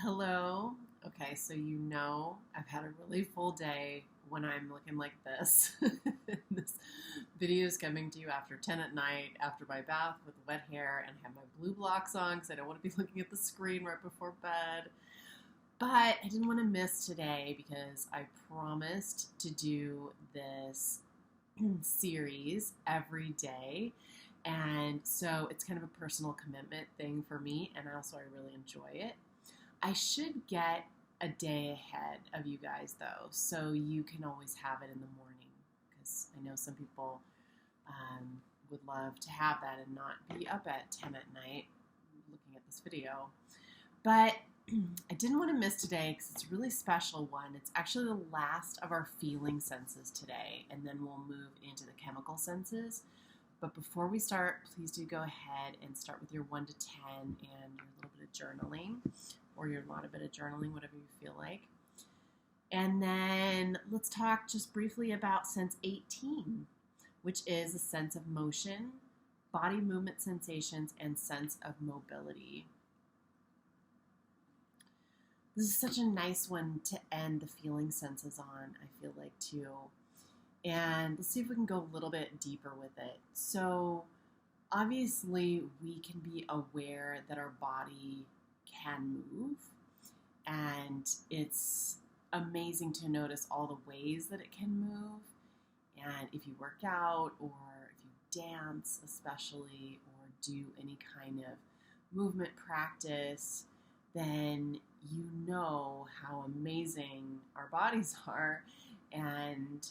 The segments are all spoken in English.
Hello. Okay, so I've had a really full day when I'm looking like this. This video is coming to you after 10 at night, after my bath with wet hair, and I have my blue blocks on because I don't want to be looking at the screen right before bed. But I didn't want to miss today because I promised to do this series every day. And so it's kind of a personal commitment thing for me, and also I really enjoy it. I should get a day ahead of you guys though, so you can always have it in the morning because I know some people would love to have that and not be up at 10 at night looking at this video. But I didn't want to miss today because it's a really special one. It's actually the last of our feeling senses today, and then we'll move into the chemical senses. But before we start, please do go ahead and start with your 1 to 10 and your little bit of journaling, or your lot of bit of journaling, whatever you feel like. And then let's talk just briefly about sense 18, which is a sense of motion, body movement sensations, and sense of mobility. This is such a nice one to end the feeling senses on, I feel like, too. And let's see if we can go a little bit deeper with it. So obviously we can be aware that our body can move, and it's amazing to notice all the ways that it can move. And if you work out, or if you dance especially, or do any kind of movement practice, then you know how amazing our bodies are and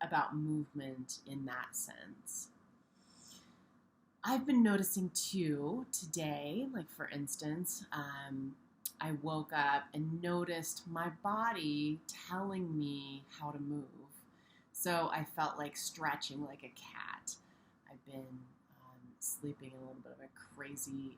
about movement in that sense. I've been noticing too today, like for instance, I woke up and noticed my body telling me how to move. So I felt like stretching like a cat. I've been sleeping in a little bit of a crazy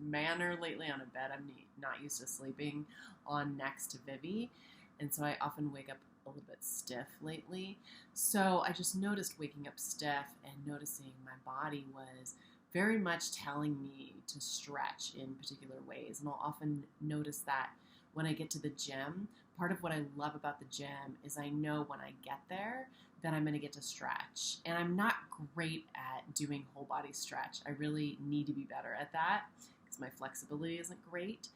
manner lately on a bed. I'm not used to sleeping on next to Vivi, and so I often wake up a little bit stiff lately. So I just noticed waking up stiff and noticing my body was very much telling me to stretch in particular ways. And I'll often notice that when I get to the gym. Part of what I love about the gym is I know when I get there that I'm going to get to stretch. And I'm not great at doing whole body stretch. I really need to be better at that because my flexibility isn't great.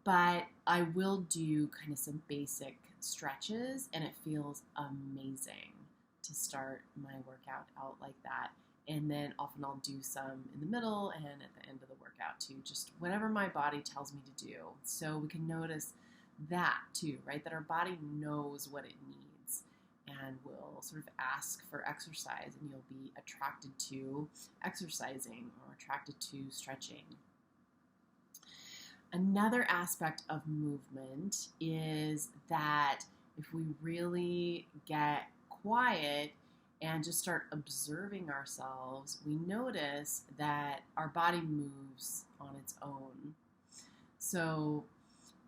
But I will do kind of some basic stretches, and it feels amazing to start my workout out like that. And then often I'll do some in the middle and at the end of the workout too, just whatever my body tells me to do. So we can notice that too, right? That our body knows what it needs and will sort of ask for exercise, and you'll be attracted to exercising or attracted to stretching. Another aspect of movement is that if we really get quiet and just start observing ourselves, we notice that our body moves on its own. So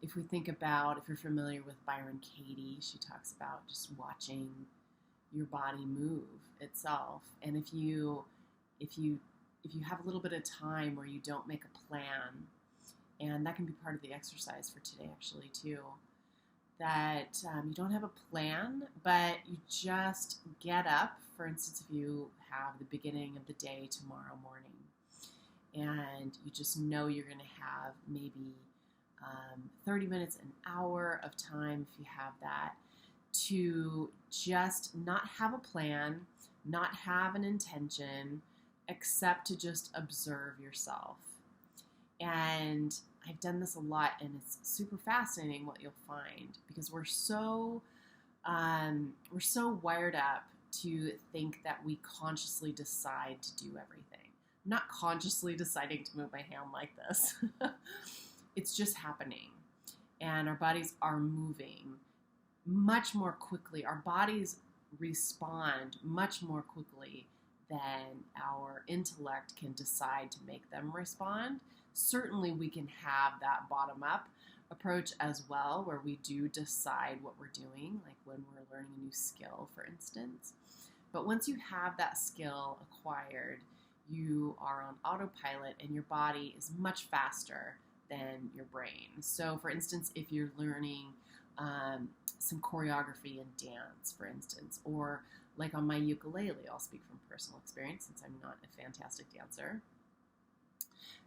if we think about, if you're familiar with Byron Katie, she talks about just watching your body move itself. And if you have a little bit of time where you don't make a plan, and that can be part of the exercise for today actually too, that you don't have a plan, but you just get up. For instance, if you have the beginning of the day tomorrow morning, and you just know you're going to have maybe 30 minutes, an hour of time, if you have that, to just not have a plan, not have an intention, except to just observe yourself. And I've done this a lot, and it's super fascinating what you'll find, because we're so wired up to think that we consciously decide to do everything. I'm not consciously deciding to move my hand like this. It's just happening, and our bodies are moving much more quickly. Our bodies respond much more quickly than our intellect can decide to make them respond. Certainly we can have that bottom-up approach as well, where we do decide what we're doing, like when we're learning a new skill, for instance. But once you have that skill acquired, you are on autopilot, and your body is much faster than your brain. So, for instance, if you're learning some choreography in dance, for instance, or like on my ukulele, I'll speak from personal experience since I'm not a fantastic dancer.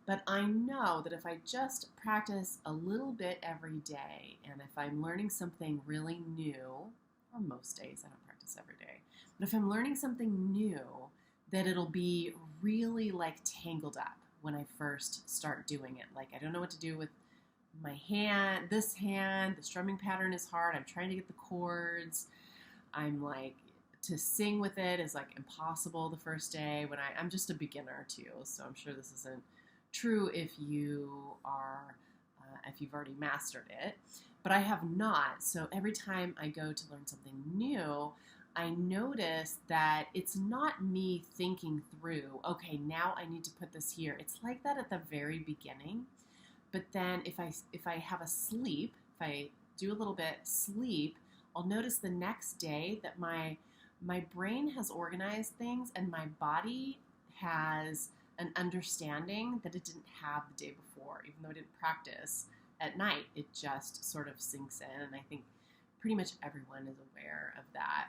But I know that if I just practice a little bit every day, and if I'm learning something really new, or most days, I don't practice every day, but if I'm learning something new, that it'll be really like tangled up when I first start doing it. Like, I don't know what to do with my hand, the strumming pattern is hard. I'm trying to get the chords. I'm like, to sing with it is like impossible the first day when I'm just a beginner too. So I'm sure this isn't true if you've already mastered it, but I have not. So every time I go to learn something new, I notice that it's not me thinking through, okay, now I need to put this here. It's like that at the very beginning. But then if I have a sleep, if I do a little bit sleep, I'll notice the next day that my brain has organized things and my body has an understanding that it didn't have the day before, even though I didn't practice at night. It just sort of sinks in, and I think pretty much everyone is aware of that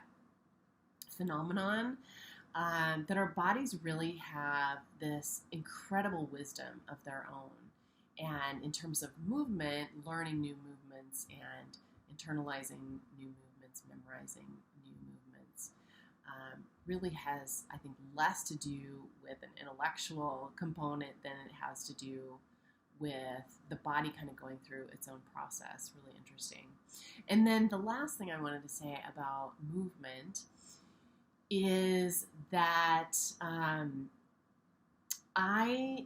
phenomenon, that our bodies really have this incredible wisdom of their own. And in terms of movement, learning new movements and internalizing new movements, memorizing new movements, really has, I think, less to do with an intellectual component than it has to do with the body kind of going through its own process. Really interesting. And then the last thing I wanted to say about movement is that I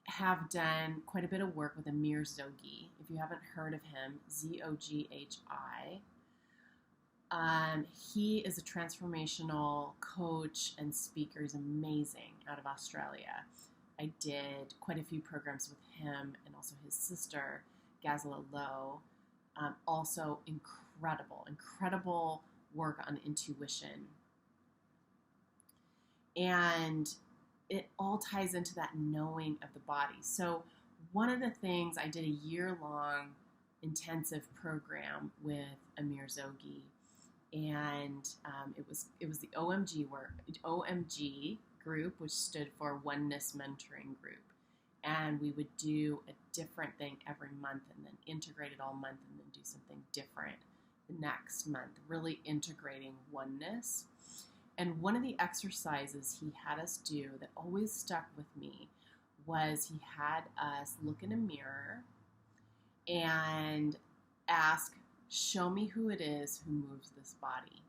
have done quite a bit of work with Amir Zoghi. If you haven't heard of him, Zoghi. He is a transformational coach and speaker. He's amazing, out of Australia. I did quite a few programs with him and also his sister, Ghazala Lowe. Also incredible work on intuition. And it all ties into that knowing of the body. So one of the things, I did a year-long intensive program with Amir Zoghi, and it was the OMG group, which stood for Oneness Mentoring Group. And we would do a different thing every month and then integrate it all month and then do something different the next month, really integrating oneness. And one of the exercises he had us do that always stuck with me was he had us look in a mirror and ask, show me who it is who moves this body.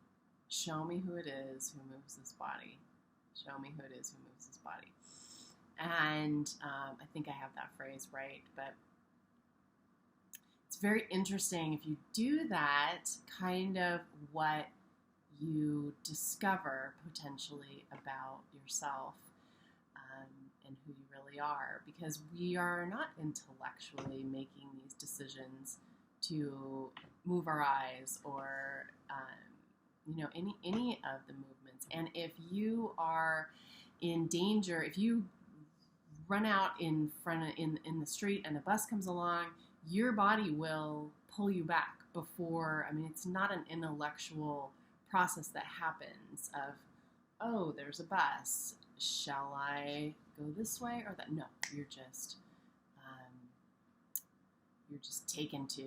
Show me who it is who moves this body. Show me who it is who moves this body. And I think I have that phrase right, but it's very interesting if you do that, kind of what you discover potentially about yourself and who you really are, because we are not intellectually making these decisions to move our eyes or any of the movements. And if you are in danger, if you run out in the street and a bus comes along, your body will pull you back before. I mean, it's not an intellectual process that happens of, oh, there's a bus. Shall I go this way or that? No, you're just taken to,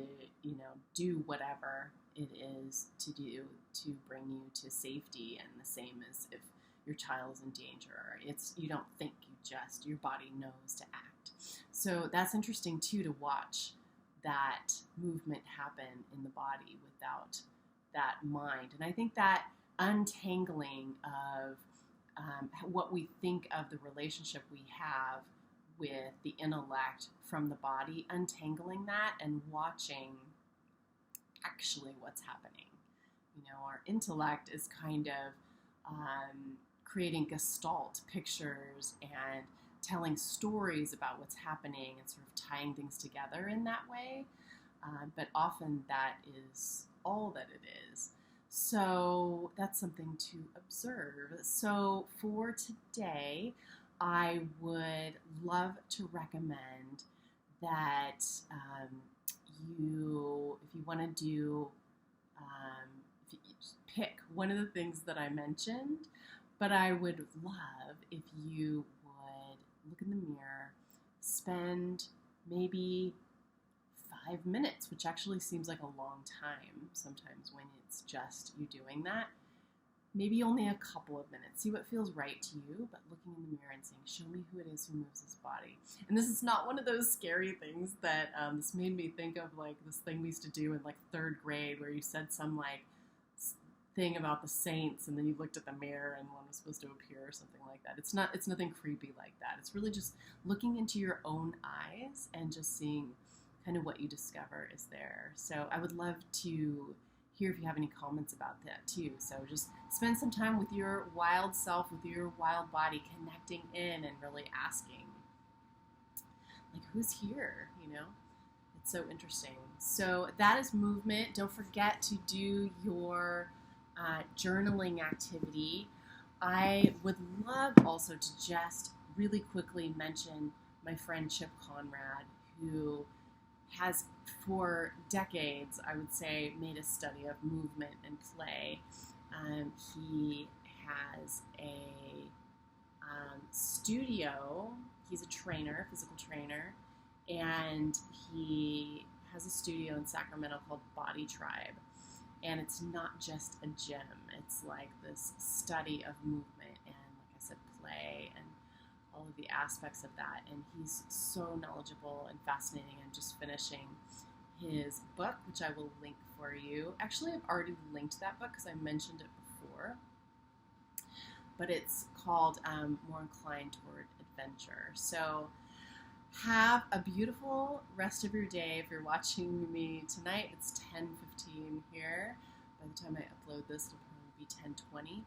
do whatever it is to do to bring you to safety. And the same as if your child is in danger. You don't think, your body knows to act. So that's interesting too, to watch that movement happen in the body without that mind. And I think that untangling of what we think of the relationship we have with the intellect from the body, untangling that and watching actually what's happening. Our intellect is kind of creating gestalt pictures and telling stories about what's happening and sort of tying things together in that way. But often that is all that it is. So that's something to observe. So for today, I would love to recommend that if you want to do, if you pick one of the things that I mentioned, but I would love if you would look in the mirror, spend maybe 5 minutes, which actually seems like a long time sometimes when it's just you doing that. Maybe only a couple of minutes. See what feels right to you, but looking in the mirror and saying, show me who it is who moves his body. And this is not one of those scary things that this made me think of, like this thing we used to do in like third grade where you said some like thing about the saints and then you looked at the mirror and one was supposed to appear or something like that. It's nothing creepy like that. It's really just looking into your own eyes and just seeing kind of what you discover is there. So I would love to hear if you have any comments about that too. So just spend some time with your wild self, with your wild body, connecting in and really asking, like, who's here, you know? It's so interesting. So that is movement. Don't forget to do your journaling activity. I would love also to just really quickly mention my friend Chip Conrad, who has for decades, I would say, made a study of movement and play. He has a studio. He's a trainer, physical trainer, and he has a studio in Sacramento called Body Tribe. And it's not just a gym. It's like this study of movement and, like I said, play and all of the aspects of that. And he's so knowledgeable and fascinating. I'm just finishing his book, which I will link for you. Actually, I've already linked that book because I mentioned it before. But it's called More Inclined Toward Adventure. So have a beautiful rest of your day. If you're watching me tonight, it's 10:15 here. By the time I upload this, it'll probably be 10:20.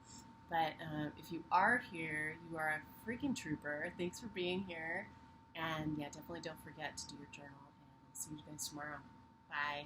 But if you are here, you are a freaking trooper. Thanks for being here. And yeah, definitely don't forget to do your journal. And I'll see you guys tomorrow. Bye.